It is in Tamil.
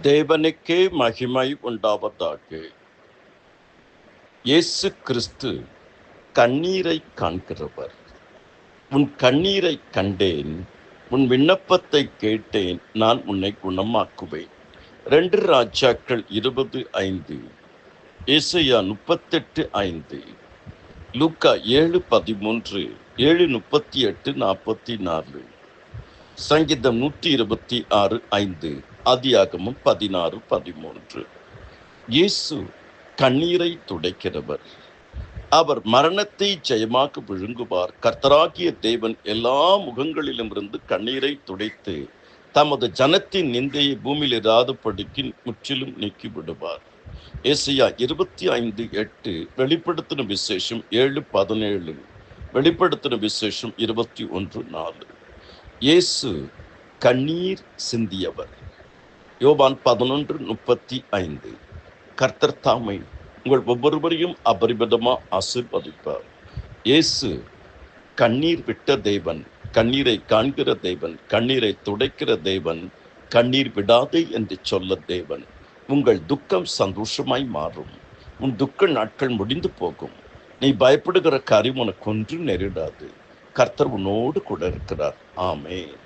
தேவனுக்கே மகிமை உண்டாவதாக. இயேசு கிறிஸ்து கண்ணீரை காண்கிறவர். உன் கண்ணீரை கண்டேன், உன் விண்ணப்பத்தை கேட்டேன், நான் உன்னை குணமாக்குவேன். 2 ராஜாக்கள் 20:5, ஏசாயா 38:5, லூக்கா 7:13, 7:38, 44, சங்கீதம் 126:5, ஆதியாகமம் 16:13. இயேசு கண்ணீரை துடைக்கிறவர். அவர் மரணத்தை ஜெயமாக விழுங்குவார். கர்த்தராகிய தேவன் எல்லா முகங்களிலும் இருந்து கண்ணீரை துடைத்து தமது ஜனத்தின் நிந்தையை பூமியில் இராதபடிக்கு முற்றிலும் நீக்கி விடுவார். ஏசாயா 25:8, வெளிப்படுத்தின விசேஷம் 7:17, வெளிப்படுத்தின விசேஷம் 21:4. இயேசு கண்ணீர் சிந்தியவர். யோவான் 11:35. கர்த்தர் தாமே உங்கள் ஒவ்வொருவரையும் அபரிமிதமாக ஆசீர்வதிப்பார். இயேசு கண்ணீர் விட்ட தேவன், கண்ணீரை காண்கிற தேவன், கண்ணீரை துடைக்கிற தேவன், கண்ணீர் விடாதே என்று சொல்ல தேவன். உங்கள் துக்கம் சந்தோஷமாய் மாறும். உன் துக்க நாட்கள் முடிந்து போகும். நீ பயப்படுகிற காரியம் உனக்கு ஒன்றும் நேரிடாது. கர்த்தர் உன்னோடு கூட இருக்கிறார். ஆமென்.